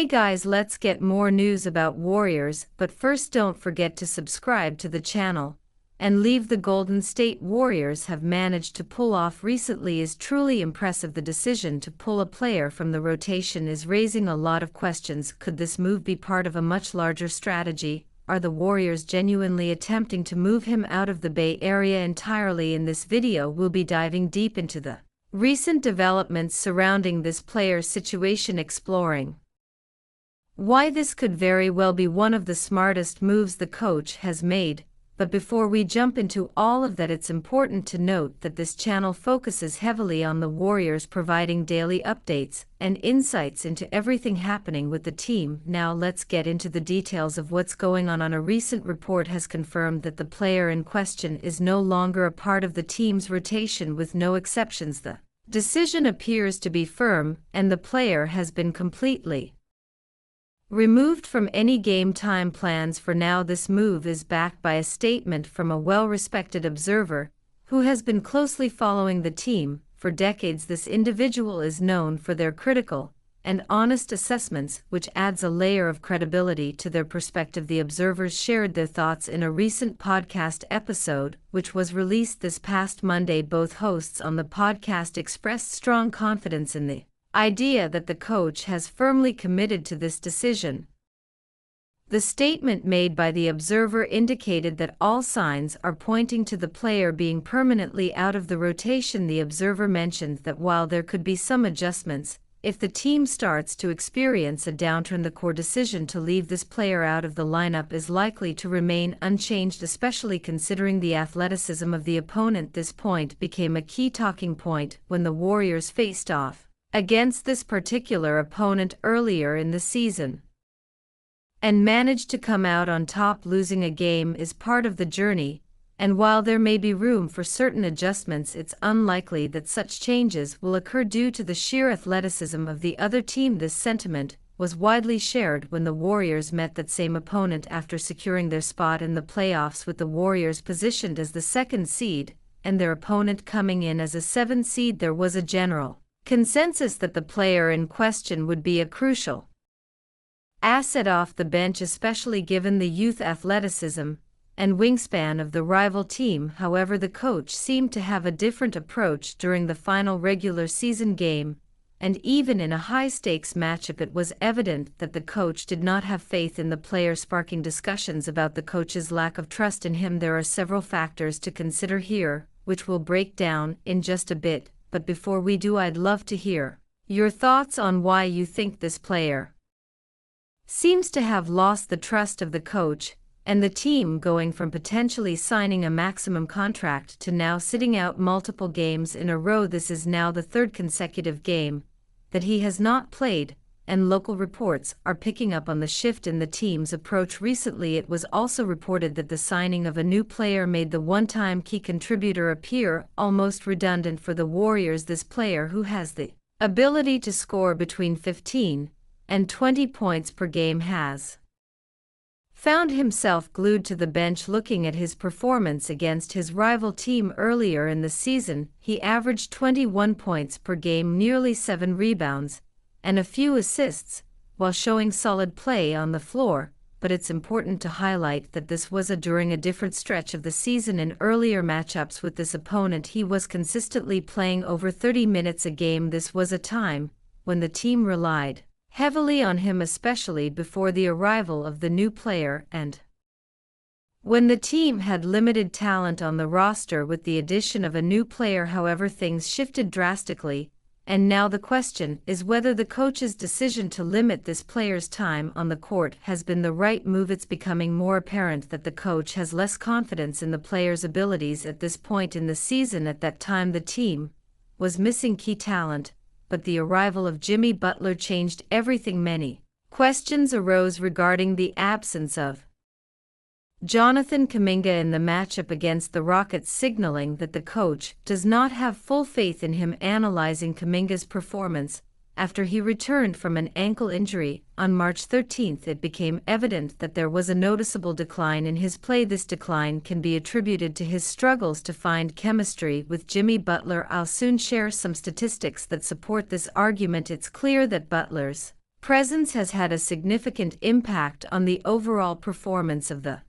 Hey guys, let's get more news about Warriors, but first don't forget to subscribe to the channel and leave the Golden State Warriors have managed to pull off recently is truly impressive. The decision to pull a player from the rotation is raising a lot of questions. Could this move be part of a much larger strategy? Are the Warriors genuinely attempting to move him out of the Bay Area entirely? In this video we'll be diving deep into the recent developments surrounding this player's situation, exploring why this could very well be one of the smartest moves the coach has made. But before we jump into all of that, it's important to note that this channel focuses heavily on the Warriors, providing daily updates and insights into everything happening with the team. Now let's get into the details of what's going on. A recent report has confirmed that the player in question is no longer a part of the team's rotation, with no exceptions. The decision appears to be firm, and the player has been completely removed from any game time plans for now. This move is backed by a statement from a well-respected observer who has been closely following the team for decades. This individual is known for their critical and honest assessments, which adds a layer of credibility to their perspective. The observers shared their thoughts in a recent podcast episode, which was released this past Monday. Both hosts on the podcast expressed strong confidence in the idea that the coach has firmly committed to this decision. The statement made by the observer indicated that all signs are pointing to the player being permanently out of the rotation. The observer mentioned that while there could be some adjustments if the team starts to experience a downturn, the core decision to leave this player out of the lineup is likely to remain unchanged, especially considering the athleticism of the opponent. This point became a key talking point when the Warriors faced off against this particular opponent earlier in the season and managed to come out on top. Losing a game is part of the journey, and while there may be room for certain adjustments, it's unlikely that such changes will occur due to the sheer athleticism of the other team. This sentiment was widely shared when the Warriors met that same opponent after securing their spot in the playoffs, with the Warriors positioned as the second seed and their opponent coming in as a 7th seed. There was a general consensus that the player in question would be a crucial asset off the bench, especially given the youth athleticism and wingspan of the rival team. However, the coach seemed to have a different approach during the final regular season game, and even in a high-stakes matchup it was evident that the coach did not have faith in the player, sparking discussions about the coach's lack of trust in him. There are several factors to consider here, which we'll break down in just a bit. But before we do, I'd love to hear your thoughts on why you think this player seems to have lost the trust of the coach and the team, going from potentially signing a maximum contract to now sitting out multiple games in a row. This is now the 3rd consecutive game that he has not played, and local reports are picking up on the shift in the team's approach. Recently, it was also reported that the signing of a new player made the one-time key contributor appear almost redundant for the Warriors. This player, who has the ability to score between 15 and 20 points per game, has found himself glued to the bench. Looking at his performance against his rival team earlier in the season, he averaged 21 points per game, nearly 7 rebounds, and a few assists, while showing solid play on the floor. But it's important to highlight that this was during a different stretch of the season. In earlier matchups with this opponent, he was consistently playing over 30 minutes a game. This was a time when the team relied heavily on him, especially before the arrival of the new player, and when the team had limited talent on the roster. With the addition of a new player, however, things shifted drastically, and now the question is whether the coach's decision to limit this player's time on the court has been the right move. It's becoming more apparent that the coach has less confidence in the player's abilities at this point in the season. At that time, the team was missing key talent, but the arrival of Jimmy Butler changed everything. Many questions arose regarding the absence of Jonathan Kuminga in the matchup against the Rockets, signaling that the coach does not have full faith in him. Analyzing Kuminga's performance after he returned from an ankle injury on March 13, it became evident that there was a noticeable decline in his play. This decline can be attributed to his struggles to find chemistry with Jimmy Butler. I'll soon share some statistics that support this argument. It's clear that Butler's presence has had a significant impact on the overall performance of the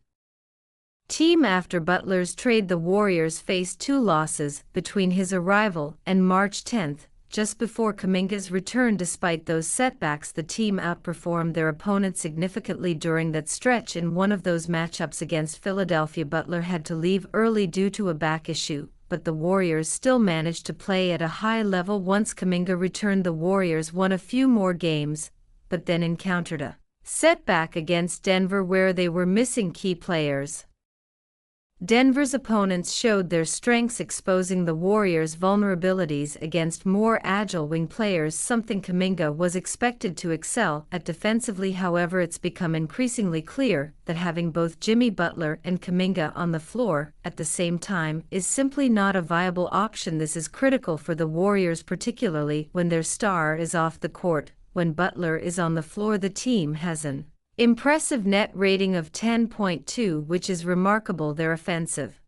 team. After Butler's trade, the Warriors faced 2 losses between his arrival and March 10, just before Kuminga's return. Despite those setbacks, the team outperformed their opponent significantly during that stretch. In one of those matchups against Philadelphia, Butler had to leave early due to a back issue, but the Warriors still managed to play at a high level. Once Kuminga returned, the Warriors won a few more games, but then encountered a setback against Denver where they were missing key players. Denver's opponents showed their strengths, exposing the Warriors' vulnerabilities against more agile wing players, something Kuminga was expected to excel at defensively. However, it's become increasingly clear that having both Jimmy Butler and Kuminga on the floor at the same time is simply not a viable option. This is critical for the Warriors, particularly when their star is off the court. When Butler is on the floor, the team has an impressive net rating of 10.2, which is remarkable. Their offensive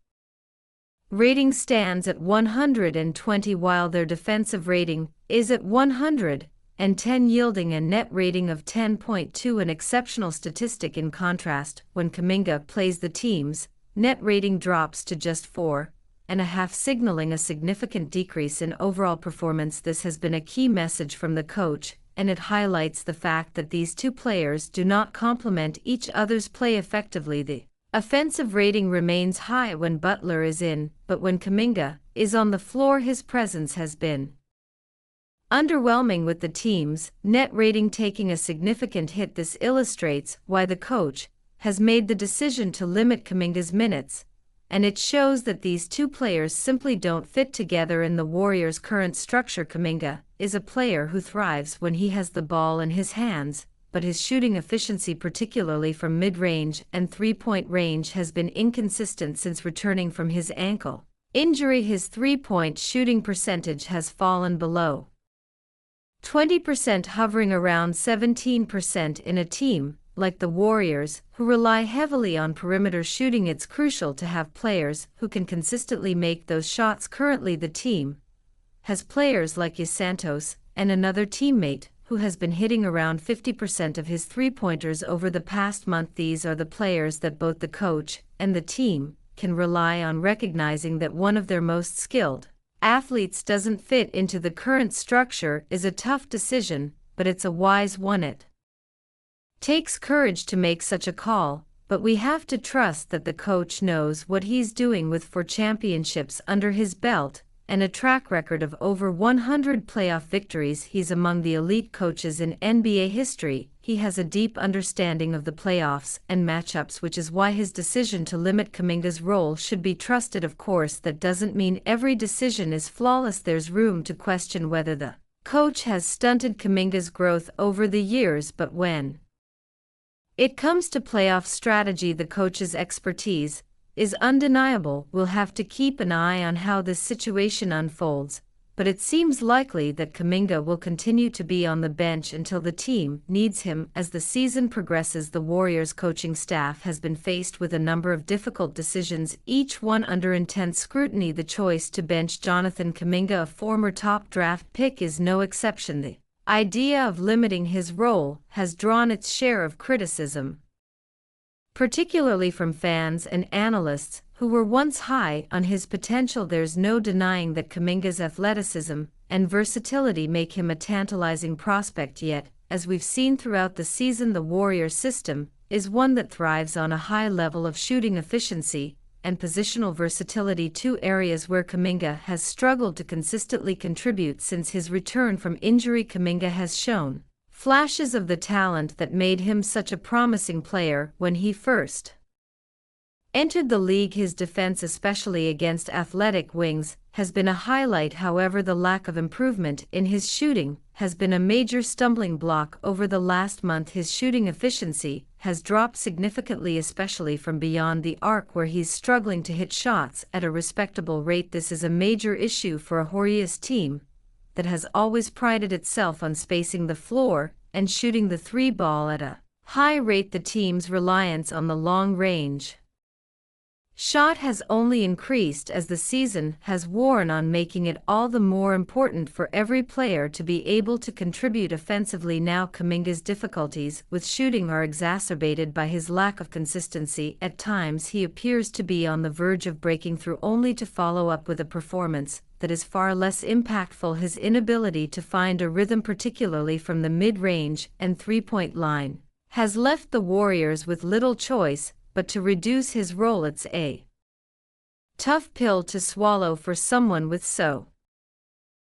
rating stands at 120, while their defensive rating is at 110, yielding a net rating of 10.2, an exceptional statistic. In contrast, when Kuminga plays, the team's net rating drops to just 4.5, signaling a significant decrease in overall performance. This has been a key message from the coach, and it highlights the fact that these 2 players do not complement each other's play effectively. The offensive rating remains high when Butler is in, but when Kuminga is on the floor, his presence has been underwhelming, with the team's net rating taking a significant hit. This illustrates why the coach has made the decision to limit Kuminga's minutes, and it shows that these 2 players simply don't fit together in the Warriors' current structure. Kuminga is a player who thrives when he has the ball in his hands, but his shooting efficiency, particularly from mid-range and 3-point range, has been inconsistent since returning from his ankle injury. His 3-point shooting percentage has fallen below 20%, hovering around 17%. In a team like the Warriors, who rely heavily on perimeter shooting, it's crucial to have players who can consistently make those shots. Currently, the team has players like Santos and another teammate who has been hitting around 50% of his 3-pointers over the past month. These are the players that both the coach and the team can rely on. Recognizing that one of their most skilled athletes doesn't fit into the current structure is a tough decision, but it's a wise one. It takes courage to make such a call, but we have to trust that the coach knows what he's doing. With 4 championships under his belt and a track record of over 100 playoff victories, he's among the elite coaches in NBA history. He has a deep understanding of the playoffs and matchups, which is why his decision to limit Kuminga's role should be trusted. Of course, that doesn't mean every decision is flawless. There's room to question whether the coach has stunted Kuminga's growth over the years, but when it comes to playoff strategy, the coach's expertise is undeniable. We'll have to keep an eye on how this situation unfolds, but it seems likely that Kuminga will continue to be on the bench until the team needs him. As the season progresses, the Warriors coaching staff has been faced with a number of difficult decisions, each one under intense scrutiny. The choice to bench Jonathan Kuminga, a former top draft pick, is no exception. The idea of limiting his role has drawn its share of criticism, particularly from fans and analysts who were once high on his potential. There's no denying that Kuminga's athleticism and versatility make him a tantalizing prospect, yet, as we've seen throughout the season, the Warrior system is one that thrives on a high level of shooting efficiency and positional versatility, 2 areas where Kuminga has struggled to consistently contribute since his return from injury. Kuminga has shown flashes of the talent that made him such a promising player when he first entered the league. His defense, especially against athletic wings, has been a highlight. However, the lack of improvement in his shooting has been a major stumbling block over the last month. His shooting efficiency has dropped significantly, especially from beyond the arc, where he's struggling to hit shots at a respectable rate. This is a major issue for a Warriors team that has always prided itself on spacing the floor and shooting the 3-ball at a high rate. The team's reliance on the long-range shot has only increased as the season has worn on, making it all the more important for every player to be able to contribute offensively. Now Kuminga's difficulties with shooting are exacerbated by his lack of consistency. At times he appears to be on the verge of breaking through, only to follow up with a performance that is far less impactful. His inability to find a rhythm, particularly from the mid-range and three-point line, has left the Warriors with little choice but to reduce his role. It's a tough pill to swallow for someone with so